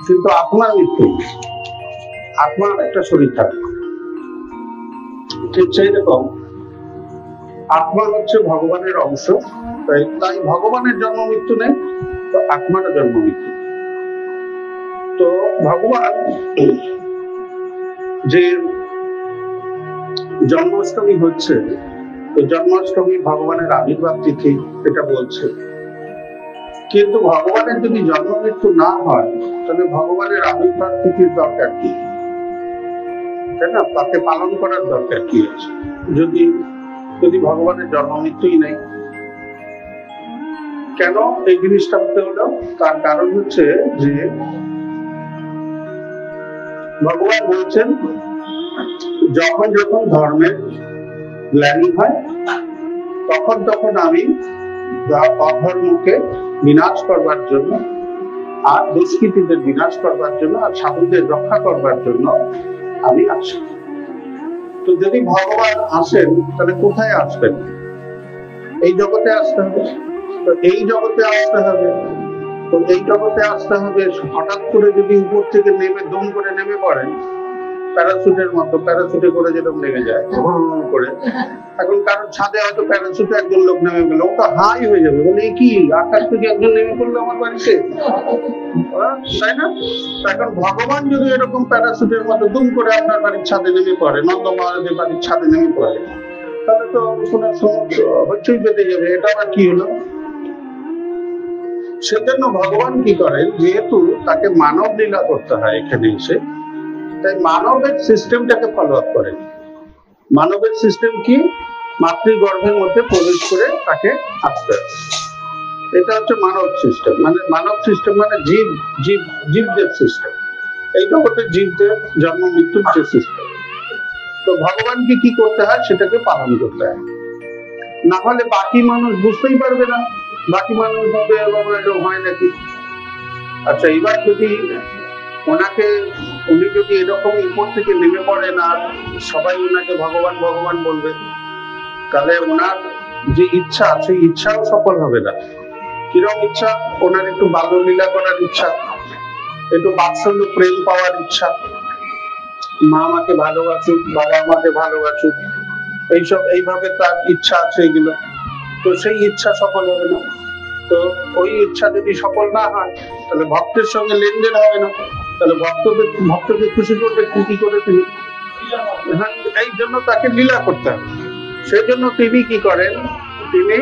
কিন্তু আত্মার মৃত্যু, আত্মার একটা শরীর থাকে, ঠিক সেই রকম আত্মা হচ্ছে ভগবানের অংশ। তাই ভগবানের জন্ম মৃত্যু নেই, তো আত্মারও জন্ম মৃত্যু। তো ভগবান যে জন্মাষ্টমী হচ্ছে, তো জন্মাষ্টমী ভগবানের আবির্ভাব তিথি, এটা বলছে। কিন্তু ভগবানের যদি জন্ম মৃত্যু না হয়, তাহলে ভগবানের আবির্ভাব তিথির দরকার কি, তাই না? তাকে পালন করার দরকার কি আছে যদি যদি ভগবানের জন্ম মৃত্যুই নেই? কেন এই জিনিসটা হতে হলো? তার কারণ হচ্ছে যে ভগবান বলছেন, যখন যখন ধর্মের গ্লানি হয়, তখন তখন আমি অধর্মকে বিনাশ করবার জন্য, আর দুষ্কৃতীদের বিনাশ করবার জন্য, আর সাধুদের রক্ষা করবার জন্য আমি আসি। তো যদি ভগবান আসেন, তাহলে কোথায় আসবেন? এই জগতে আসতে হবে। তো এই জগতে আসতে হবে, তো এই জগতে আসতে হবে। হঠাৎ করে যদি উপর থেকে নেমে দম করে নেমে পড়েন, প্যারাসুটের মতো, প্যারাসুটে করে যেরকম নেমে যায় করে, এখন কারণ ছাদে হয়তো প্যারাসুটে একজন লোক নেমে গেল, ও তো হাই হয়ে যাবে, বলে কি আকাশ থেকে একজন নেমে পড়লো আমার বাড়িতে, তাই না? এখন ভগবান যদি এরকম প্যারাসুটের মতো দুম করে আপনার বাড়ির ছাদে নেমে পড়ে, নন্দ মহারাজের বাড়ির ছাদে নেমে পড়ে, তাহলে তো শোনার সময় হচ্ছই পেতে যাবে। এটা আবার কি হলো? সেজন্য ভগবান কি করেন, যেহেতু তাকে মানব লীলা করতে হয় এখানে এসে, তাই মানবের সিস্টেমটাকে ফলো আপ করেন। মানবের সিস্টেম কি? মাতৃগর্ভের মধ্যে প্রবেশ করে তাকে আসতে হবে। এটা হচ্ছে মানব সিস্টেম। মানে মানব সিস্টেম মানে জীবদের সিস্টেম, এই জগতের জীবদের জন্ম মৃত্যুর যে সিস্টেম। তো ভগবানকে কি করতে হয়, সেটাকে পালন করতে হয়। না হলে বাকি মানুষ বুঝতেই পারবে না, বাকি মানুষ ভাবে এরকম হয় নাকি। আচ্ছা, এবার যদি উনি যদি এরকম উপর থেকে নেমে পড়েন আর সবাই ওনাকে ভগবান ভগবান বলবে, তাহলে ওনার যে ইচ্ছা, সেই ইচ্ছাও সফল হবে না। কিরকম ইচ্ছা? ওনার একটু বাল্যলীলা করার ইচ্ছা, একটু বাৎসল্য প্রেম পাওয়ার ইচ্ছা, মা আমাকে ভালোবাসুক, বাবা আমাকে ভালোবাসুক, এইভাবে তার ইচ্ছা আছে এগুলো। তো সেই ইচ্ছা সফল হবে না। তো ওই ইচ্ছা যদি সফল না হয়, তাহলে ভক্তের সঙ্গে লেনদেন হবে না। তাহলে ভক্তকে খুশি করবে কি করে তিনি? এই জন্য তাকে লীলা করতে হবে। সেজন্য তিনি কি করেন, তিনি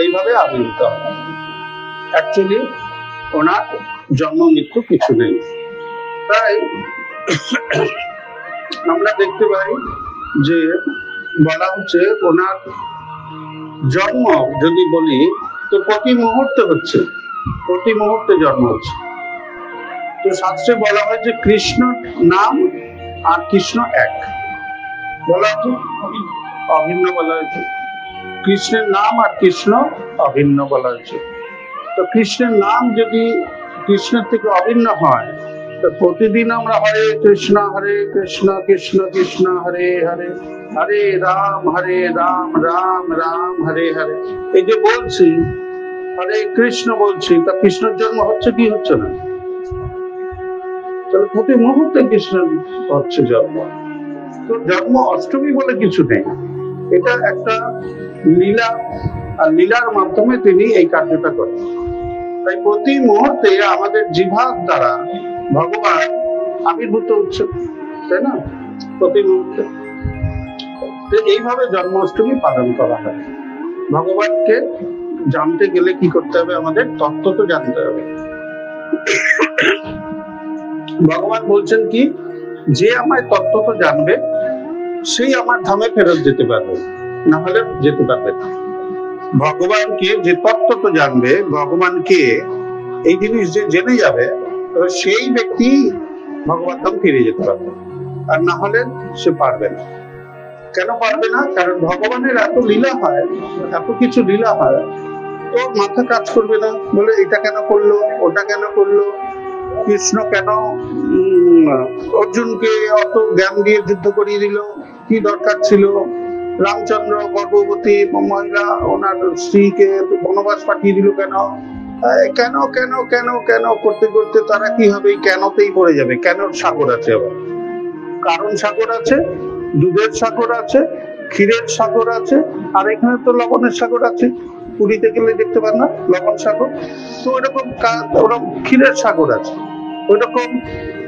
এইভাবে আবির্ভূত হন। অ্যাকচুয়ালি ওনার জন্ম মৃত্যু কিছু নেই। তাই আমরা দেখতে পাই যে বলা হচ্ছে ওনার জন্ম যদি বলি, তো প্রতি মুহূর্তে হচ্ছে, প্রতি মুহূর্তে জন্ম হচ্ছে। তো শাস্ত্রে বলা হয় যে কৃষ্ণ নাম আর কৃষ্ণ এক বলা হচ্ছে, অভিন্ন বলা হয়েছে। কৃষ্ণের নাম আর কৃষ্ণ অভিন্ন বলা হয়েছে। তো কৃষ্ণের নাম যদি কৃষ্ণের থেকে অভিন্ন হয়, তো প্রতিদিন আমরা হরে কৃষ্ণ কৃষ্ণ কৃষ্ণ হরে হরে, হরে রাম রাম রাম হরে হরে, এই যে বলছি হরে কৃষ্ণ বলছি, তা কৃষ্ণের জন্ম হচ্ছে কি হচ্ছে না? তাহলে প্রতি মুহূর্তে কৃষ্ণ হচ্ছে জন্ম। তো জন্ম অষ্টমী বলে কিছু নেই, এটা একটা লীলা, আর লীলার মাধ্যমে তিনি এই কার্যটা করেন। তাই প্রতি মুহূর্তে আমাদের জিহ্বার দ্বারা ভগবান আবির্ভূত হচ্ছে, তাই না? প্রতি মুহূর্তে। এইভাবে জন্মাষ্টমী পালন করা হয়। ভগবানকে জানতে গেলে কি করতে হবে? আমাদের তত্ত্ব তো জানতে হবে। ভগবান বলছেন কি, যে আমায় তত্ত্ব তো জানবে, সেই আমার ধামে ফেরত যেতে পারবে, না হলে যেতে পারবে না। ভগবানকে যে তত্ত্ব তো জানবে, ভগবানকে এই জিনিস যে জেনে যাবে, সেই ব্যক্তি ভগবান ধাম ফিরে যেতে পারবে, আর না হলে সে পারবে না। কেন পারবে না? কারণ ভগবানের এত লীলা হয়, এত কিছু লীলা হয়, তো মাথা কাজ করবে না, বলে এটা কেন করলো, ওটা কেন করলো, কৃষ্ণ কেন অর্জুনকে অত জ্ঞান দিয়ে যুদ্ধ করিয়ে দিল, কি দরকার ছিল, রামচন্দ্র গর্ভবতী মহিলা ওনার স্ত্রীকে বনবাস পাঠিয়ে দিল কেন, কেন কেন কেন কেন করতে করতে তারা কি হবে, কেনতেই পড়ে যাবে। কেনর সাগর আছে, আবার কারণ সাগর আছে, দুধের সাগর আছে, ক্ষীরের সাগর আছে, আর এখানে তো লবণের সাগর আছে। পুরীতে গেলে দেখতে পান না লবণ সাগর, তো ওরকম ওরকম ক্ষীরের সাগর আছে, ওইরকম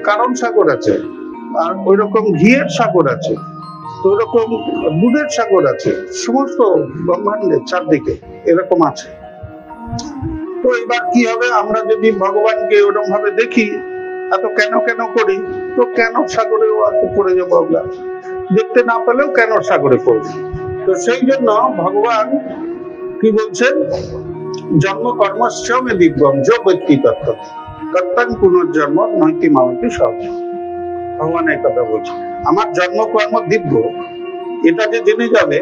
কারণ সাগর আছে, আর ওইরকম ঘিয়ের সাগর আছে, তো ওরকম দুধের সাগর আছে, সমস্ত ব্রহ্মাণ্ডের চারদিকে এরকম আছে। তো এবার কি হবে, আমরা যদি ভগবানকে ওরকম ভাবে দেখি, এত কেন কেন করি, তো কেন সাগরেও পড়ে যাবো আমরা, দেখতে না পেলেও কেন সাগরে পড়বো। তো সেই জন্য ভগবান কি বলছেন, জন্ম কর্মশ্রমে দিব্যম যোগ ব্যক্তি তত্ত্ব কর্তাং পুনর্জন্ম নৈতি মামতি সব। ভগবান এই কথা বলছে, আমার জন্মকর্ম দিব্য, এটা যে জেনে যাবে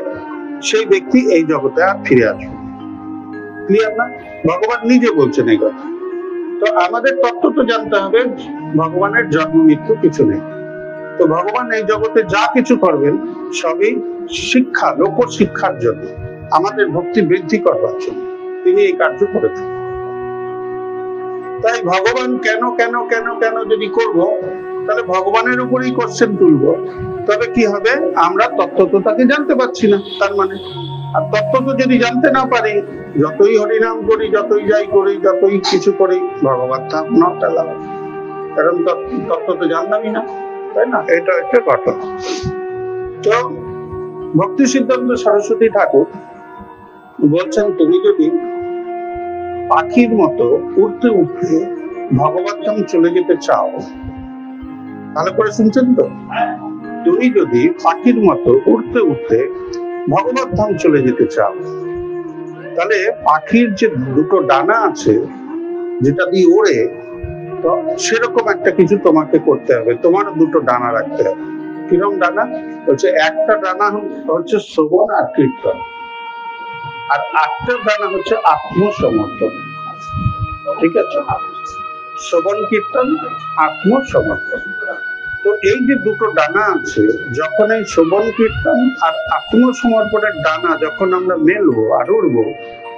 সেই ব্যক্তি এই জগতে আর ফিরে আসবে। ক্লিয়ার না? ভগবান নিজে বলছেন এই কথা। তো আমাদের তত্ত্ব তো জানতে হবে, ভগবানের জন্ম মৃত্যু কিছু নেই। তো ভগবান এই জগতে যা কিছু করবেন সবই শিক্ষা, লোক শিক্ষার জন্য, আমাদের ভক্তি বৃদ্ধি করবার জন্য তিনি এই কার্য করেছেন। তাই ভগবান কেন কেন কেন কেন যদি করব, তাহলে ভগবানের উপরেই কোশ্চেন তুলবো, তবে কি হবে, আমরা তত্ত্ব তো তাকে জানতে পারছি না তার মানে। আর তত্ত্ব তো যদি জানতে না পারি, যতই হরিনাম করি, যতই যাই করি, যতই কিছু করি, ভগবান ধাম নট এলাও, কারণ তত্ত্ব তো জানলামই না, তাই না? এটা একটা ঘটনা। তো ভক্তি সিদ্ধান্ত সরস্বতী ঠাকুর বলছেন, তুমি যদি পাখির মতো উড়তে উঠতে ভগবত ধাম চলে যেতে চাও, ভালো করে শুনছেন তো, তুমি যদি পাখির মতো উড়তে উঠতে ভগবত ধাম চলে যেতে চাও, তাহলে পাখির যে দুটো ডানা আছে যেটা দিয়ে ওড়ে, তো সেরকম একটা কিছু তোমাকে করতে হবে, তোমারও দুটো ডানা রাখতে হবে। কিরকম ডানা? হচ্ছে একটা ডানা হচ্ছে শ্রবণ আর কীর্তন, আর আটটা ডানা হচ্ছে আত্মসমর্পণ। ঠিক আছে? শ্রবণ কীর্তন আত্মসমর্পণ। তো এই যে দুটো ডানা আছে, যখন এই শ্রবণ কীর্তন আর আত্মসমর্পণের ডানা যখন আমরা মেলবো আর উড়বো,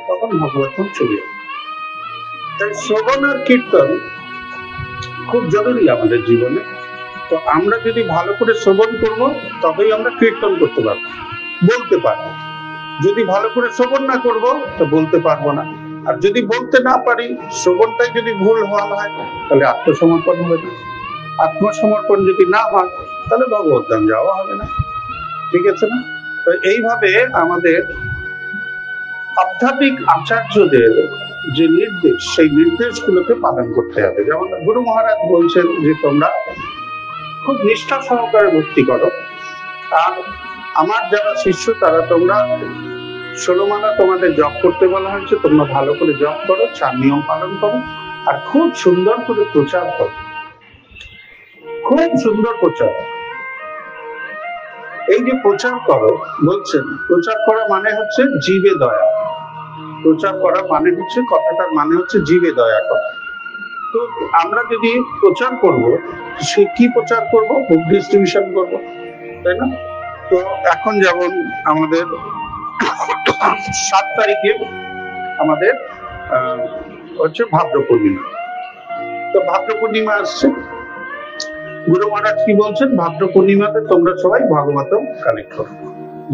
তখন ভগবত চলে যাবে। তাই শ্রবণ আর কীর্তন খুব জরুরি আমাদের জীবনে। তো আমরা যদি ভালো করে শ্রবণ করবো, তবেই আমরা কীর্তন করতে পারবো, বলতে পারবো। যদি ভালো করে শ্রবণ না করবো, তো বলতে পারবো না। আর যদি বলতে না পারি, শ্রবণটাই যদি ভুল হওয়া হয়, তাহলে আত্মসমর্পণ হবে না। আত্মসমর্পণ যদি না হয়, তাহলে ভগবত ধাম যাওয়া হবে না। ঠিক আছে না? তো এইভাবে আমাদের আধ্যাত্মিক আচার্যদের যে নির্দেশ, সেই নির্দেশগুলোকে পালন করতে হবে। যেমন গুরু মহারাজ বলছেন যে তোমরা খুব নিষ্ঠা সহকারে ভক্তি করো, আর আমার যারা শিষ্য তারা তোমরা 16 মালা তোমাদের জপ করতে বলা হয়েছে, তোমরা ভালো করে জপ করো, 4 নিয়ম পালন করো, আর খুব সুন্দর করে প্রচার করো, খুব সুন্দর প্রচার। এই যে প্রচার করো বলছেন, প্রচার করা মানে হচ্ছে জীবে দয়া। প্রচার করা মানে হচ্ছে, কথাটার মানে হচ্ছে জীবে দয়া করা। তো আমরা যদি প্রচার করব, সে কি প্রচার করব? বুক ডিস্ট্রিবিউশন করব, তাই না? তো এখন যেমন আমাদের 7 তারিখে আমাদের হচ্ছে ভাদ্র পূর্ণিমা। তো ভাদ্র পূর্ণিমা আসছে, গুরু মহারাজ কি বলছেন, ভাদ্র পূর্ণিমাতে তোমরা সবাই ভাগবতম কালেক্ট করো।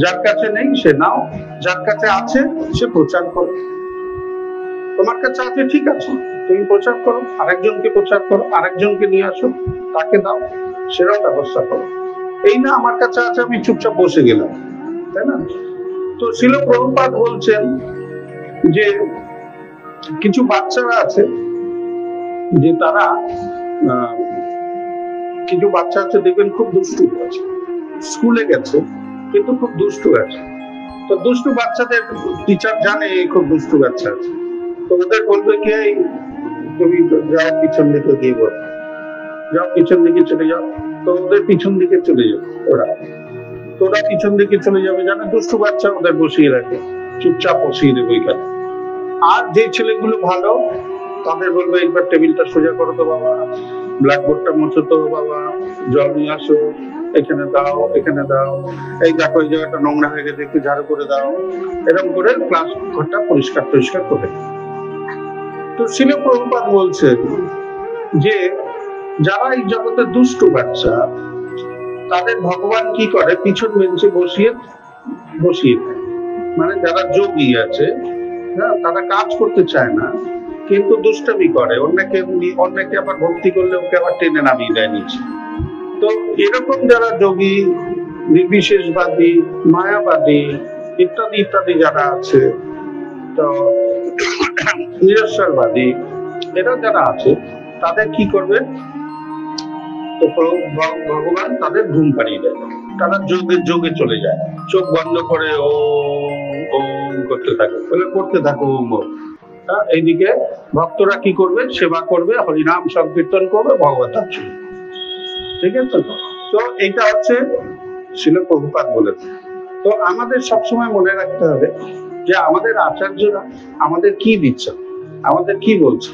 যার কাছে নেই সে নাও, যার কাছে আছে সে প্রচার করো। তোমার কাছে আছে, ঠিক আছে, তুমি প্রচার করো, আরেকজনকে প্রচার করো, আরেকজনকে নিয়ে আসো, তাকে দাও, সেটাও ব্যবস্থা করো। এই না আমার কাছে আছে আমি চুপচাপ বসে গেলাম, তাই না? তো শিল প্রভুপাদ বলছেন যে কিছু বাচ্চারা আছে, যে তারা কিছু বাচ্চা আছে দেখবেন খুব দুষ্টু আছে, স্কুলে গেছে কিন্তু খুব দুষ্টু আছে। তো দুষ্টু বাচ্চাদের টিচার জানে খুব দুষ্টু বাচ্চা আছে, তো ওদের বলবে কি, তুমি যাও পিছন দিকে গিয়ে বল, যাও পিছন দিকে চলে যাও। তো ওদের পিছন দিকে চলে যাবে ওরা পিছন দিকে চলে যাবে, জানে দুষ্টু বাচ্চা, ওদের বসিয়ে রাখে, চুপচাপ বসিয়ে দেবে ওইখানে। আর যে ছেলেগুলো ভালো, তাদের বলবে একবার টেবিলটা সোজা করো তো বাবা, ব্ল্যাকবোর্ডটা মুছো তো বাবা, জল নিয়ে আসো, এখানে দাও, এখানে দাও, এই দেখো এই জায়গাটা নোংরা হয়ে গেছে, একটু ঝাড়ু করে দাও, এরকম করে ক্লাস ঘরটা পরিষ্কার করে। তো শিল প্রভুপাদ বলছেন যে যারা এই জগতে দুষ্ট বাচ্চা তাদের ভগবান কি করে, পিছন বেঞ্চে বসিয়ে বসিয়ে দেয়। মানে যারা যোগী আছে, হ্যাঁ, তারা কাজ করতে চায় না কিন্তু দুষ্টামি করে, অন্যকে আবার ভক্তি করলে ওকে আবার টেনে নামিয়ে দেয় নিচে। তো এরকম যারা যোগী, নির্বিশেষবাদী, মায়াবাদী ইত্যাদি ইত্যাদি যারা আছে, তো নিরস্বরবাদী, এরা যারা আছে তাদের কি করবে, তো ভগবান তাদের ঘুম পাড়িয়ে দেয়, তারা যোগে চলে যায়, চোখ বন্ধ করে ওম করতে থাকে, করতে থাকো ওম। এইদিকে ভক্তরা কি করবে, সেবা করবে, হরিনাম সংকীর্তন করবে, ভগবত অর্চনা। ঠিক আছে? তো এটা হচ্ছে শিল প্রভুপাদ বলেছে। তো আমাদের সবসময় মনে রাখতে হবে যে আমাদের আচার্যরা আমাদের কি দিচ্ছে, আমাদের কি বলছে।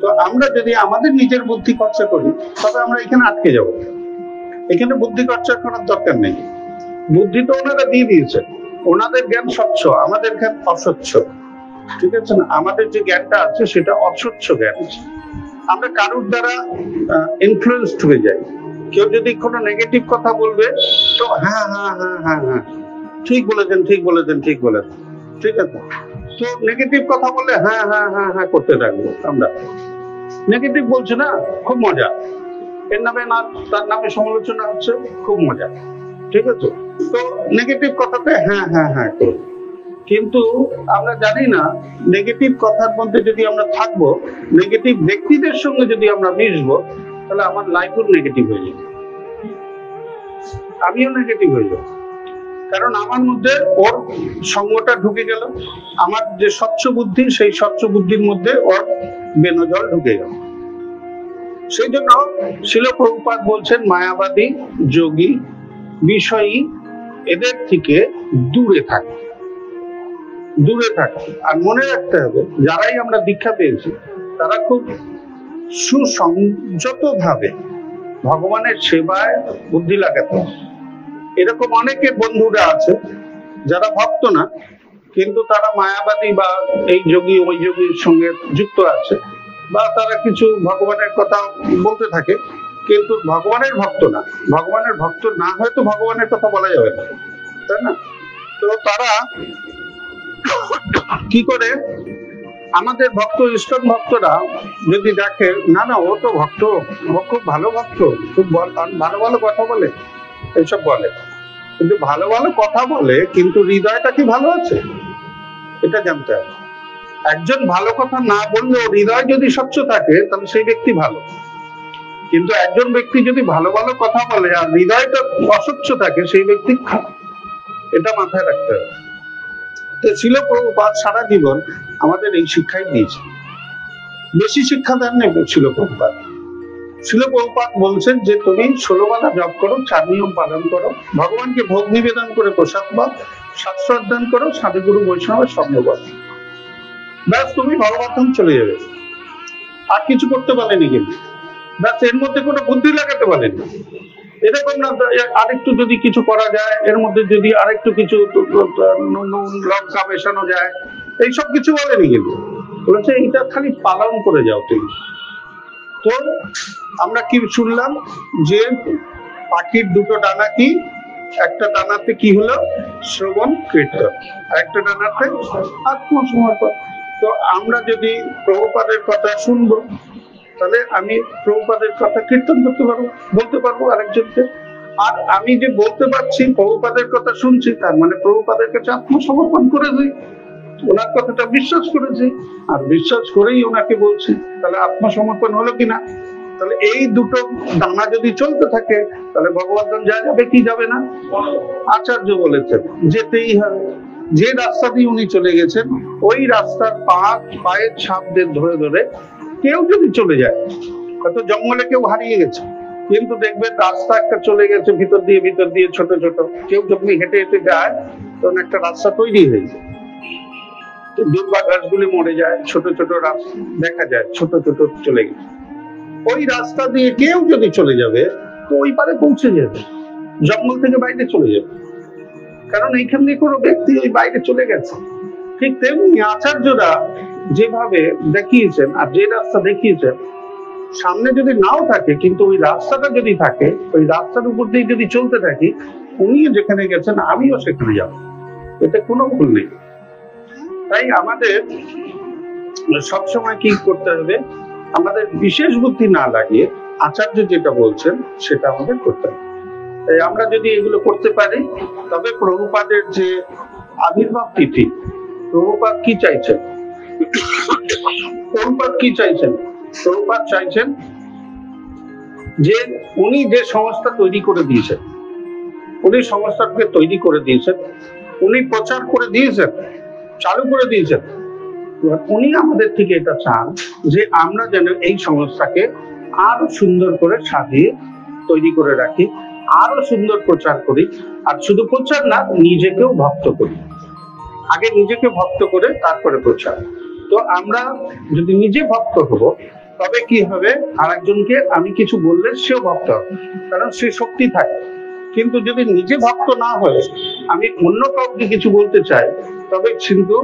তো আমরা যদি আমাদের নিজের বুদ্ধি খরচা করি তবে আমরা এখানে আটকে যাব। এখানে বুদ্ধি খরচা করার দরকার নেই, বুদ্ধি তো ওনারা দিয়ে দিয়েছে, ওনাদের জ্ঞান স্বচ্ছ, আমাদের জ্ঞান অস্বচ্ছ। ঠিক আছে না? আমাদের যে জ্ঞানটা আছে সেটা অস্বচ্ছ জ্ঞান। আমরা কারুর দ্বারা ইনফ্লুয়েন্সড হয়ে যাই। কেউ যদি কোনো নেগেটিভ কথা বলবে তো হ্যাঁ হ্যাঁ হ্যাঁ হ্যাঁ হ্যাঁ ঠিক বলেছেন, ঠিক বলেছেন, ঠিক বলেছেন, ঠিক আছে। তো নেগেটিভ কথা বললে হ্যাঁ হ্যাঁ হ্যাঁ হ্যাঁ করতে থাকবো। আমরা নেগেটিভ বলছে না, খুব মজা, এর নামে না তার নামে সমালোচনা হচ্ছে, খুব মজা। ঠিক আছে? তো নেগেটিভ কথাতে হ্যাঁ হ্যাঁ হ্যাঁ করবো, কিন্তু আমরা জানি না নেগেটিভ কথার মধ্যে যদি আমরা থাকবো, নেগেটিভ ব্যক্তিদের সঙ্গে যদি আমরা মিশবো, তাহলে আমার লাইফও নেগেটিভ হয়ে যাবে, আমিও নেগেটিভ হয়ে যাবো। কারণ আমার মধ্যে ওর সঙ্গটা ঢুকে গেল, আমার যে স্বচ্ছ বুদ্ধি, সেই স্বচ্ছ বুদ্ধির মধ্যে ওর বেনজল ঢুকে গেল। সেই জন্য শিল প্রভুপাদ বলছেন মায়াবাদী, যোগী, বিষয়ী এদের থেকে দূরে থাকে, দূরে থাকে। আর মনে রাখতে হবে যারাই আমরা দীক্ষা পেয়েছি তারা খুব সুসংযত ভাবে ভগবানের সেবায় বুদ্ধি লাগাতে। এরকম অনেকে বন্ধুরা আছে যারা ভক্ত না কিন্তু তারা মায়াবাদী বা এই যোগী ওই যোগীর সঙ্গে যুক্ত আছে, বা তারা কিছু ভগবানের কথা বলতে থাকে কিন্তু ভগবানের ভক্ত না। ভগবানের ভক্ত না হয়তো ভগবানের কথা বলা যাবে না, তাই না? তো তারা কি করে, আমাদের ভক্ত ইস্কন ভক্তরা যদি দেখে না না ও তো ভক্ত, ও খুব ভালো ভক্ত, খুব ভালো ভালো কথা বলে, এইসব বলে, কিন্তু ভালো ভালো কথা বলে কিন্তু হৃদয়টা কি ভালো আছে এটা জানতে হবে। একজন ভালো কথা না বললেও হৃদয় যদি স্বচ্ছ থাকে তাহলে সেই ব্যক্তি ভালো, কিন্তু একজন ব্যক্তি যদি ভালো ভালো কথা বলে আর হৃদয়টা অস্বচ্ছ থাকে সেই ব্যক্তি খারাপ। এটা মাথায় রাখতে হবে। তো শিল প্রভুপাদ সারা জীবন আমাদের এই শিক্ষাই দিয়েছে, বেশি শিক্ষা দেন না শিল প্রভুপাদ। শিল প্রভুপাদ বলছেন যে তুমি 16 বেলা জপ করো, 4 নিয়ম পালন করো, ভগবানকে ভোগ নিবেদন করে প্রসাদ পাও, শাস্ত্র অধ্যয়ন করো, সাধুগুরু বৈষ্ণবের সঙ্গ করো, ব্যাস তুমি ভগবান চলে যাবে। আর কিছু করতে পারেনি, কিন্তু ব্যাস এর মধ্যে কোনো বুদ্ধি লাগাতে পারেনি। এরকম না আরেকটু যদি কিছু করা যায়, এর মধ্যে যদি আরেকটু কিছু লঙ্কা মেশানো যায়, এইসব কিছু বলেনি, কিন্তু বলেছে এটা খালি পালন করে যাও তুমি। তো আমরা কি শুনলাম যে পাখির দুটো ডানা, কি একটা ডানাতে কি হলো শ্রবণ কীর্তন, আর একটা ডানাতে আত্মসমর্পণ। তো আমরা যদি প্রভুপাদের কথা শুনবো তাহলে আমি প্রভুপাদের কথা কীর্তন করতে পারবো, বলতে পারবো আরেকজনকে। আর আমি যে বলতে পারছি প্রভুপাদের কথা শুনছি, তার মানে প্রভুপাদের কাছে আত্মসমর্পণ করে দিই, ওনার কথাটা বিশ্বাস করেছি, আর বিশ্বাস করেই ওনাকে বলছি, তাহলে আত্মসমর্পণ হলো কিনা? তাহলে এই দুটো দানা যদি চলতে থাকে তাহলে ভগবদ্ধাম যাবে কি যাবে না? আচার্য বলেছেন যেতেই হবে। যে রাস্তা দিয়ে উনি চলে গেছেন ওই রাস্তার পায়ের ছাপদের ধরে ধরে কেউ যদি চলে যায়, হয়তো জঙ্গলে কেউ হারিয়ে গেছে কিন্তু দেখবেন রাস্তা একটা চলে গেছে ভিতর দিয়ে ছোট ছোট, কেউ যখন হেঁটে হেঁটে যায় তখন একটা রাস্তা তৈরি হয়ে যায়, দুর্বা ঘাসগুলি মরে যায়, ছোট ছোট রাস্তা দেখা যায়, ছোট ছোট চলে গেছে। ওই রাস্তা দিয়ে কেউ যদি চলে যাবে তো ওই পারে পৌঁছে যাবে, জঙ্গল থেকে বাইরে চলে যাবে, কারণ এইখান দিয়ে কোনো ব্যক্তি ওই বাইরে চলে গেছে। ঠিক তেমনি আচার্যরা যেভাবে দেখিয়েছেন আর যে রাস্তা দেখিয়েছেন, সামনে যদি নাও থাকে কিন্তু ওই রাস্তাটা যদি থাকে, ওই রাস্তার উপর দিয়ে যদি চলতে থাকি, উনিও যেখানে গেছেন আমিও সেখানে যাব, এতে কোনো ভুল নেই। তাই আমাদের সবসময় কি করতে হবে, আমাদের বিশেষ বুদ্ধি না লাগিয়ে আচার্য যেটা বলছেন সেটা আমাদের করতে হবে। তাই আমরা যদি এগুলো করতে পারি, তবে প্রভুপাদের যে আবির্ভাব তিথি, প্রভুপাদ কি চাইছেন, প্রভুপাদ কি চাইছেন, প্রভুপাদ চাইছেন যে উনি যে সংস্থা তৈরি করে দিয়েছেন, উনি সংস্থাকে তৈরি করে দিয়েছেন, উনি প্রচার করে দিয়েছেন, চালু করে দিয়েছেন। উনি আমাদের থেকে এটা চান যে আমরা যেন এই সংস্থাকে আরো সুন্দর করে সাজিয়ে তৈরি করে রাখি, আরো সুন্দর প্রচার করি। আর শুধু প্রচার না, নিজেকেও ভক্ত করি। আগে নিজেকে ভক্ত করে তারপরে প্রচার। তো আমরা যদি নিজে ভক্ত হব, তবে কি হবে, আরেকজনকে আমি কিছু বললে সেও ভক্ত হবে, কারণ সে শক্তি থাকে। কিন্তু যদি নিজে ভক্ত না হয়ে আমি অন্য কাউকে কিছু বলতে চাই, তবে কিন্তু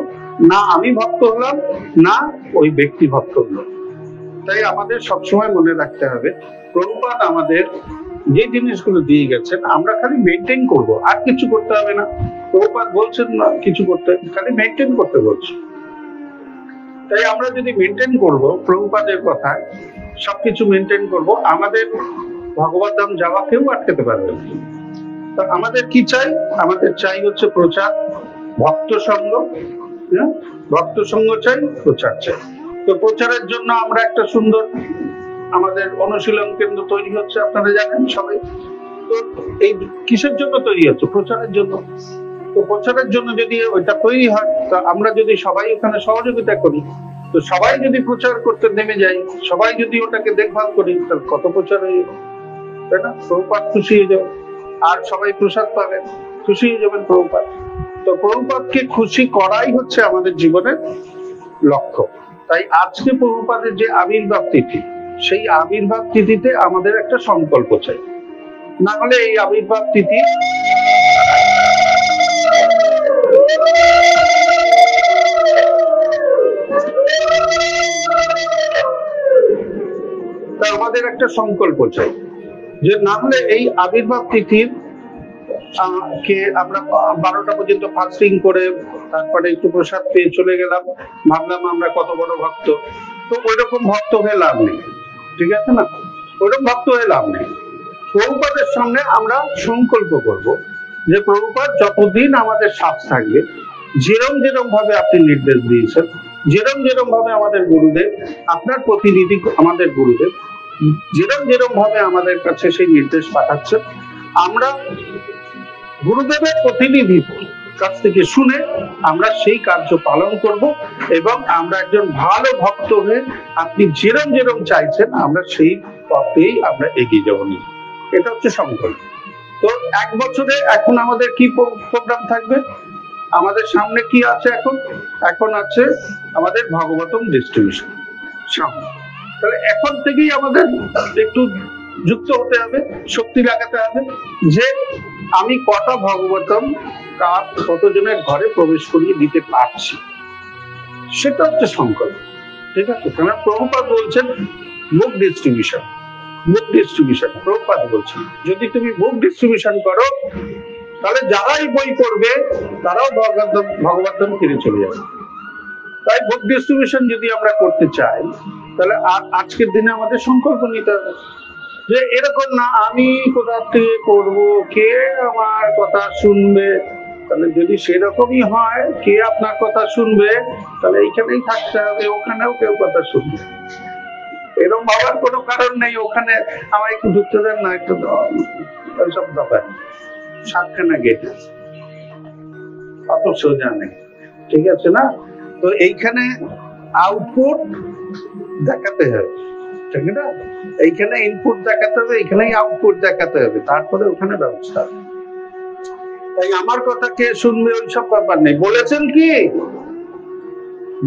না আমি ভক্ত হলাম, না ওই ব্যক্তি ভক্ত হলো। তাই আমাদের সবসময় মনে রাখতে হবে, প্রভুপাদ আমাদের যে জিনিসগুলো দিয়ে গেছেন আমরা খালি মেনটেন করব, আর কিছু করতে হবে না। প্রভুপাদ বলছেন না কিছু করতে, খালি মেনটেন করতে বলছে। তাই আমরা যদি মেনটেন করব প্রভুপাদের কথায়, সবকিছু মেনটেন করব, আমাদের ভগবত ধাম যাওয়া কেউ আটকাতে পারবে না। তো আমাদের কি চাই, আমাদের চাই হচ্ছে প্রচার, ভক্ত সঙ্গ, ভক্ত সঙ্গ চাই, প্রচার চাই। তো প্রচারের জন্য আমরা একটা সুন্দর আমাদের অনুশীলন কেন্দ্র তৈরি হচ্ছে, আপনারা জানেন সবাই। তো এই কিসের জন্য তৈরি হচ্ছে, প্রচারের জন্য। তো প্রচারের জন্য যদি ওইটা তৈরি হয়, তো আমরা যদি সবাই ওখানে সহযোগিতা করি, তো সবাই যদি প্রচার করতে নেমে যাই, সবাই যদি ওটাকে দেখভাল করি, তাহলে কত প্রচার হয়ে যাবে, তাই না? প্রভুপাদ খুশি হয়ে যাবে, আর সবাই প্রসাদ পাবেন, খুশি হয়ে যাবেন প্রভুপাদ। তো প্রভুপাদকে খুশি করাই হচ্ছে আমাদের জীবনের লক্ষ্য। তাই আজকে প্রভুপাদের যে আবির্ভাব তিথি, সেই আবির্ভাব তিথিতে আমাদের একটা সংকল্প চাই, না হলে এই আবির্ভাব তিথি আমাদের একটা সংকল্প চাই, যে না হলে এই আবির্ভাব তিথির কে আমরা 12টা পর্যন্ত ফাস্টিং করে তারপরে একটু প্রসাদ পেয়ে চলে গেলাম, ভাবলাম আমরা কত বড় ভক্ত। তো ওইরকম ভক্ত হয়ে লাভ নেই, ঠিক আছে না? ওইরকম ভক্ত হয়ে লাভ নেই। প্রভুপাদের সামনে আমরা সংকল্প করব যে প্রভুপাদ যতদিন আমাদের সাথ থাকবে, যেরম যেরম ভাবে আপনি নির্দেশ দিয়েছেন, যেরম যেরম ভাবে আমাদের গুরুদেব, আপনার প্রতিনিধি আমাদের গুরুদেব যেরম যেরম ভাবে আমাদের কাছে সেই নির্দেশ পাঠাচ্ছেন, আমরা গুরুদেবের প্রতিনিধি কাছ থেকে শুনে আমরা সেই কার্য পালন করব, এবং আমরা একজন ভালো ভক্ত হয়ে আপনি যেরম যেরম চাইছেন আমরা সেই পথেই আমরা এগিয়ে যাবো। এটা হচ্ছে সংকল্প। তো 1 বছরে এখন আমাদের কি প্রোগ্রাম থাকবে, আমাদের সামনে কি আছে, এখন আছে আমাদের ভাগবতম ডিস্ট্রিবিউশন সামনে। তাহলে এখন থেকেই আমাদের একটু যুক্ত হতে হবে, শক্তি লাগাতে হবে, যে আমি কটা ভাগবতম কতজনের ঘরে প্রবেশ করিয়ে দিতে পারছি, সেটা হচ্ছে সংকল্প, ঠিক আছে? কারণ প্রভুপাদ বলছেন বুক ডিস্ট্রিবিউশন, বুক ডিস্ট্রিবিউশন। প্রভুপাদ বলছেন যদি তুমি বুক ডিস্ট্রিবিউশন করো, তাহলে যারাই বই পড়বে তারাও ভগবতম ফিরে চলে যাবে। তাই বুক ডিস্ট্রিবিউশন যদি আমরা করতে চাই, তাহলে আজকের দিনে আমাদের সংকল্প নিতে হবে যে এরকম না আমি কোথা থেকে করবো, কে আমার কথা শুনবে। তাহলে যদি সেরকমই হয়, কে আপনার কথা শুনবে, তাহলে এইখানেই থাকতে হবে, ওখানেও কেউ কথা শুনবে। এরকম ভাবার কোনো কারণ নেই, ওখানে আমায় একটু ঢুকতে দেন না, একটু ওইসব ব্যাপার। 7খানা গেট, অত সোজা নেই, ঠিক আছে না? তো এইখানে আউটপুট দেখাতে হবে, ঠিক না? এইখানে ইনপুট দেখাতে হবে, এইখানেই আউটপুট দেখাতে হবে, তারপরে ওখানে ব্যবস্থা। তাই আমার কথা কে শুনবে ওইসব ব্যাপার নেই। বলেছেন কি,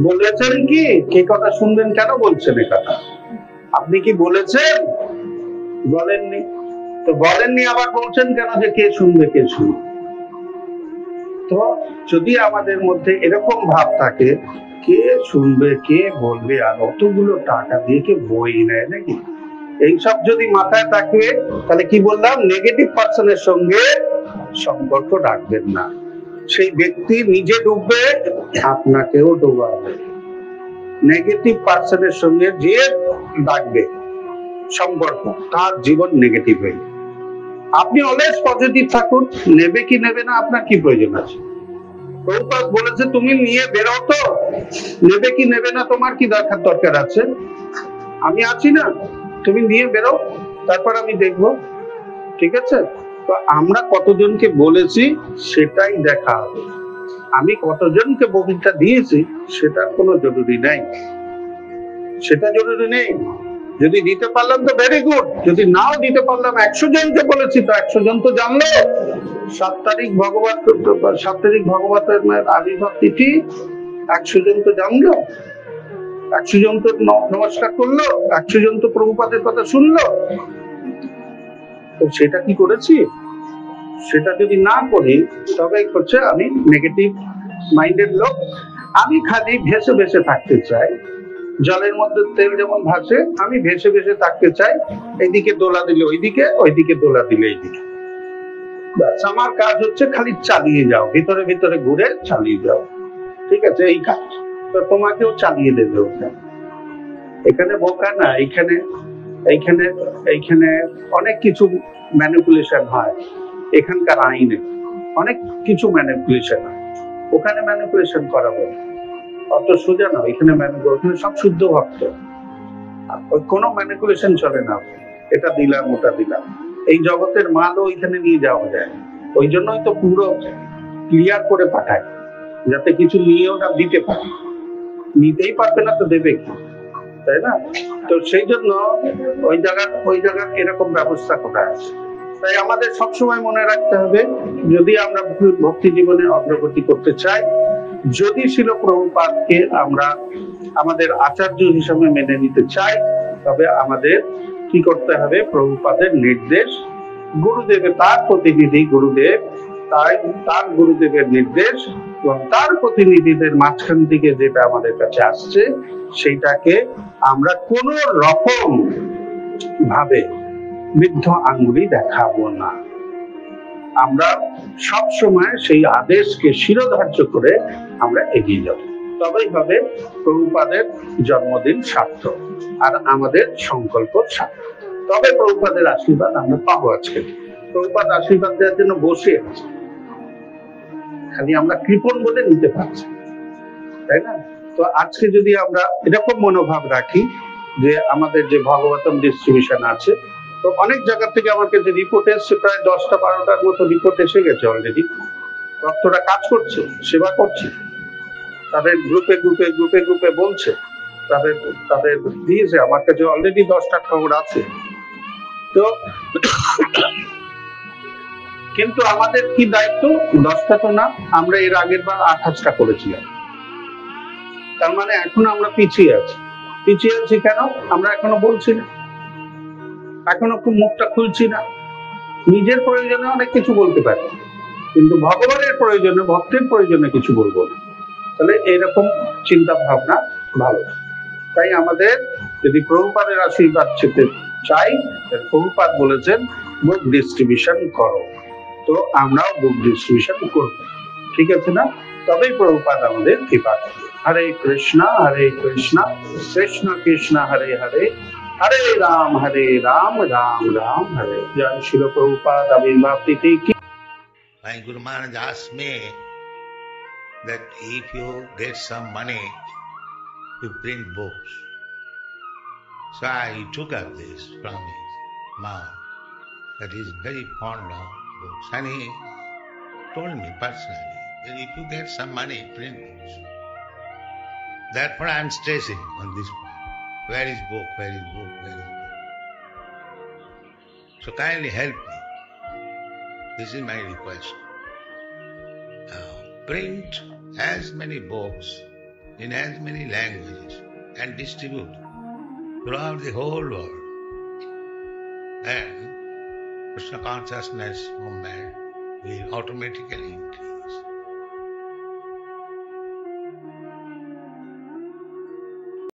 বলেছেন কি কে কথা শুনবেন, কেন বলছেন এ কথা? আপনি কি বলেছেন? বলেননি। তো বলেননি আবার বলছেন কেন যে কে শুনবে, কে শুনবে? তো যদি আমাদের মধ্যে এরকম ভাব থাকে, কে শুনবে, কে বলবে, আর অতগুলো টাকা দিয়ে কে বই নেয় নাকি? এইসব যদি মাথায় থাকে, তাহলে কি বললাম, নেগেটিভ পার্সনের সঙ্গে সম্পর্ক রাখবেন না। সেই ব্যক্তি নিজে ডুববে, আপনাকেও ডোবাবে। নেগেটিভ পার্সনের সঙ্গে যে রাখবে সম্পর্ক, তার জীবন নেগেটিভ হয়ে যাবে। আপনি অলওয়েজ পজিটিভ থাকুন। নেবে কি নেবে না, আপনার কি প্রয়োজন আছে? প্রভুপাদ বলেছে তুমি নিয়ে বেরো, তো নেবে কি নেবে না তোমার কি দরকার আছে? আমি আছি না, তুমি নিয়ে বেরো, তারপর আমি দেখবো। ঠিক আছে? তো আমরা কতজনকে বলেছি সেটাই দেখা হবে। আমি কতজনকে বক্তৃতা দিয়েছি সেটার কোনো জরুরি নাই, সেটা জরুরি নেই। যদি দিতে পারলাম তো ভেরি গুড, যদি নাও দিতে পারলাম, 100 জনকে বলেছি তো 100 জন তো জানলো। 7 তারিখ ভগবতের আবির্ভাব তিথি, 100 জন তো জানলো, 100 জন তো নমস্কার করলো, 100 জন তো প্রভুপাদের কথা শুনলো। তো সেটা কি করেছি? সেটা যদি না করি, তবে হচ্ছে আমি নেগেটিভ মাইন্ডের লোক। আমি খালি ভেসে ভেসে থাকতে চাই, জলের মধ্যে তেল যেমন ভাসে, আমি ভেসে ভেসে থাকতে চাই। এইদিকে দোলা দিলে ওইদিকে, ওইদিকে দোলা দিলে এইদিকে। আমার কাজ হচ্ছে খালি চালিয়ে যাও, ভিতরে ভিতরে ঘুরে চালিয়ে যাও। ঠিক আছে? এই কাজ তো তোমাকেও চালিয়ে দেবে ওখানে। এখানে বোকা না, এইখানে এইখানে এইখানে অনেক কিছু ম্যানিপুলেশন হয়। এখানকার আইনে অনেক কিছু ম্যানিপুলেশন হয়, ওখানে ম্যানিপুলেশন করাবো অত সোজা না। এখানে ওখানে সব শুদ্ধ ভক্ত, কোনো ম্যানিপুলেশন চলে না। এটা দিলাম, ওটা দিলাম, এই জগতের মালও ওইখানে নিয়ে যাওয়া যায়। ওই জন্যই তো পুরো ক্লিয়ার করে পাঠায়, যাতে কিছু নিয়েও না দিতে পারে। নিতেই পারবে না তো দেবে কি, তাই না? তো সেই জন্য ওই জায়গার এরকম ব্যবস্থা করা আছে। তাই আমাদের সবসময় মনে রাখতে হবে, যদি আমরা ভক্তি জীবনে অগ্রগতি করতে চাই, যদি শিল প্রভুপাদকে আমরা আমাদের আচার্য হিসেবে মেনে নিতে চাই, তবে আমাদের কি করতে হবে? প্রভুপাদের নির্দেশ, গুরুদেবের তার প্রতিনিধি গুরুদেব, তাই তার গুরুদেবের নির্দেশ এবং তার প্রতিনিধিদের মাঝখান থেকে যেটা আমাদের কাছে আসছে, সেইটাকে আমরা কোন রকম ভাবে বৃদ্ধ আঙ্গুলি দেখাবো না। আমরা সব সময় সেই আদেশকে শিরোধার্য করে আমরা এগিয়ে যাব, তবেই হবে প্রভুপাদের জন্মদিন সার্থক আর আমাদের সংকল্প সার্থক। তবে প্রভুপাদের আশীর্বাদ আমরা পাবো। আজকে প্রভুপাদ আশীর্বাদ দেওয়ার জন্য বসে আছে, খালি আমরা কৃপণ বলে নিতে পারছি, তাই না? তো আজকে যদি আমরা এরকম মনোভাব রাখি যে আমাদের যে ভগবতম ডিস্ট্রিবিউশন আছে, তো অনেক জায়গা থেকে আমার কাছে রিপোর্ট এসছে, প্রায় 10টা-12টার মতো রিপোর্ট এসে গেছে অলরেডি। ভক্তরা কাজ করছে, সেবা করছে, তাদের গ্রুপে গ্রুপে গ্রুপে গ্রুপে বলছে, তাদের দিয়েছে। আমার কাছে অলরেডি 10টা খবর আছে। তো কিন্তু আমাদের কি দায়িত্ব? 10টা তো না, আমরা এর আগের বার 28টা করেছিলাম। তার মানে এখন আমরা পিছিয়ে আছি। পিছিয়ে আছি কেন? আমরা এখনো বলছি না, এখনো খুব মুখটা খুলছি না। নিজের প্রয়োজনে অনেক কিছু বলতে পারি, কিন্তু ভগবানের প্রয়োজনে, ভক্তের প্রয়োজনে কিছু বলবো না। তাহলে এইরকম চিন্তা ভাবনা ভালো। তাই আমাদের যদি প্রভুপাদের আশীর্বাদ পেতে চাই, প্রভুপাদ বলেছেন বুক ডিস্ট্রিবিউশন করো, তো আমরাও বুক ডিস্ট্রিবিউশন করবো। ঠিক আছে না? তবেই প্রভুপাদ আমাদের কৃপা করবে। হরে কৃষ্ণ কৃষ্ণ কৃষ্ণ হরে হরে, হরে রাম রাম রাম হরে। জয় শিল প্রভুপাদ আবির্ভাব তিথি কি। My Guru Maharaj asked me that if you get some money, you print books. So I took up this from his mouth, that he is very fond of books. And he told me personally that if you get some money, print books. Therefore I am stressing on this point. Where is book? Where is book? Where is book? So kindly help me. This is my request. Print as many books in as many languages and distribute throughout the whole world. Then Krishna consciousness movement will automatically increase.